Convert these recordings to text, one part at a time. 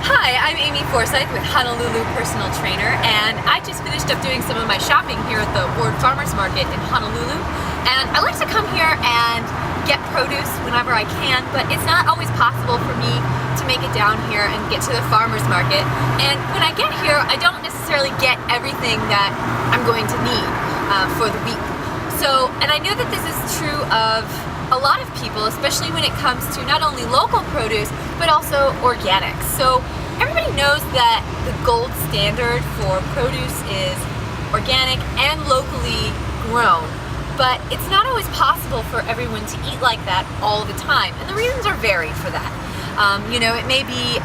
Hi, I'm Amy Forsyth with Honolulu Personal Trainer, and I just finished up doing some of my shopping here at the Ward Farmers Market in Honolulu. And I like to come here and get produce whenever I can, but it's not always possible for me to make it down here and get to the farmers market. And when I get here, I don't necessarily get everything that I'm going to need for the week. So, and I know that this is true of a lot of people, especially when it comes to not only local produce, but also organics. So everybody knows that the gold standard for produce is organic and locally grown, but it's not always possible for everyone to eat like that all the time. And the reasons are varied for that. It may be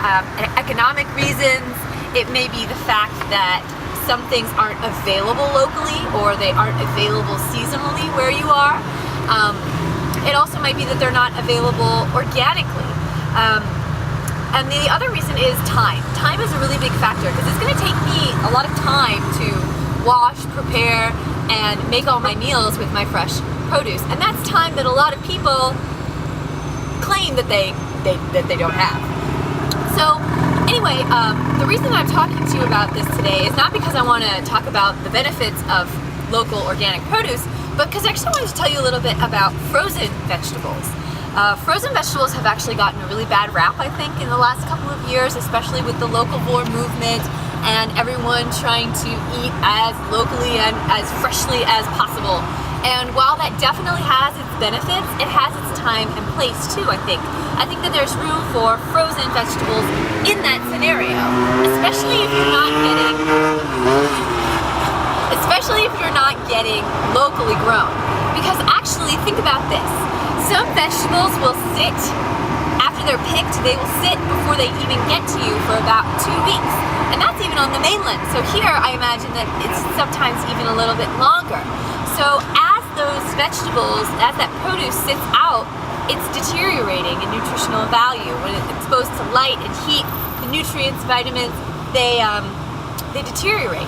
economic reasons, it may be the fact that some things aren't available locally or they aren't available seasonally where you are. It also might be that they're not available organically. And the other reason is time. Time is a really big factor because it's going to take me a lot of time to wash, prepare, and make all my meals with my fresh produce. And that's time that a lot of people claim that they don't have. So anyway, the reason I'm talking to you about this today is not because I want to talk about the benefits of local organic produce, but because I actually wanted to tell you a little bit about frozen vegetables. Frozen vegetables have actually gotten a really bad rap, I think, in the last couple of years, especially with the locavore movement and everyone trying to eat as locally and as freshly as possible. And while that definitely has its benefits, it has its time and place too, I think. I think that there's room for frozen vegetables in that scenario, especially if you're not getting locally grown. Because actually, think about this. Some vegetables will sit, after they're picked, they will sit before they even get to you for about 2 weeks. And that's even on the mainland. So here, I imagine that it's sometimes even a little bit longer. So as those vegetables, as that produce sits out, it's deteriorating in nutritional value. When it's exposed to light and heat, the nutrients, vitamins, they deteriorate.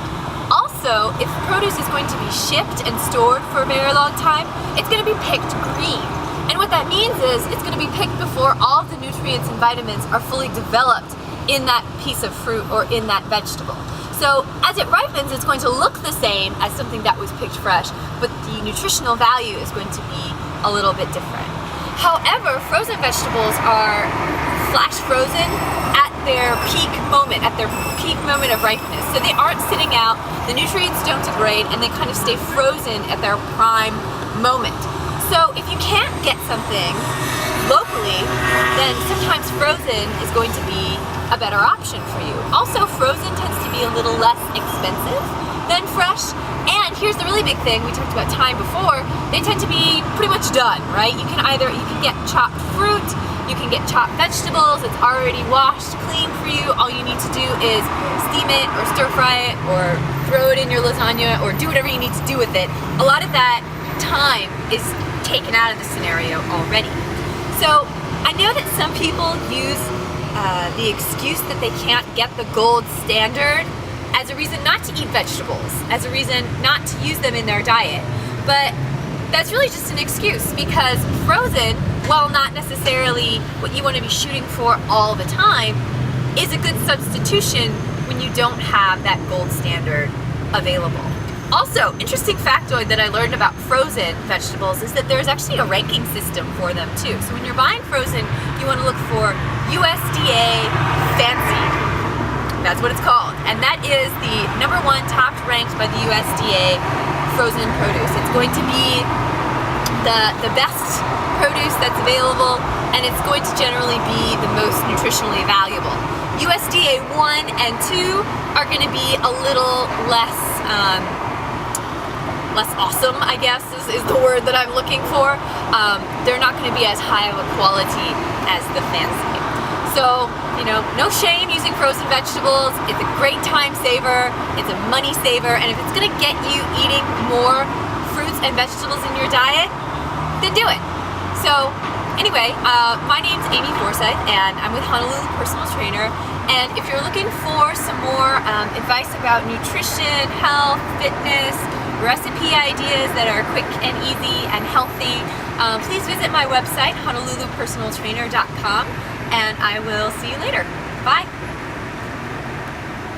Also, if produce is going to be shipped and stored for a very long time, it's going to be picked green. And what that means is it's going to be picked before all of the nutrients and vitamins are fully developed in that piece of fruit or in that vegetable. So as it ripens, it's going to look the same as something that was picked fresh, but the nutritional value is going to be a little bit different. However, frozen vegetables are flash frozen at their peak moment of ripeness. So they aren't sitting out, the nutrients don't degrade, and they kind of stay frozen at their prime moment. So if you can't get something locally, then sometimes frozen is going to be a better option for you. Also, frozen tends to be a little less expensive than fresh. And here's the really big thing, we talked about time before, they tend to be pretty much done, right? You can get chopped fruit, you can get chopped vegetables, it's already washed, clean for you. All you need to do is steam it or stir fry it or throw it in your lasagna or do whatever you need to do with it. A lot of that time is taken out of the scenario already. So I know that some people use the excuse that they can't get the gold standard as a reason not to eat vegetables, as a reason not to use them in their diet. But that's really just an excuse, because frozen, while not necessarily what you want to be shooting for all the time, is a good substitution when you don't have that gold standard available. Also, interesting factoid that I learned about frozen vegetables is that there's actually a ranking system for them too. So when you're buying frozen, you want to look for USDA Fancy. That's what it's called. And that is the #1 top ranked by the USDA frozen produce. It's going to be the best produce that's available, and it's going to generally be the most nutritionally valuable. USDA 1 and 2 are going to be a little less awesome, I guess is the word that I'm looking for. They're not going to be as high of a quality as the Fancy. So, no shame using frozen vegetables. It's a great time saver, it's a money saver, and if it's going to get you eating more fruits and vegetables in your diet, then do it. So anyway, my name's Amy Forsyth, and I'm with Honolulu Personal Trainer. And if you're looking for some more advice about nutrition, health, fitness, recipe ideas that are quick and easy and healthy, please visit my website, honolulupersonaltrainer.com, and I will see you later. Bye.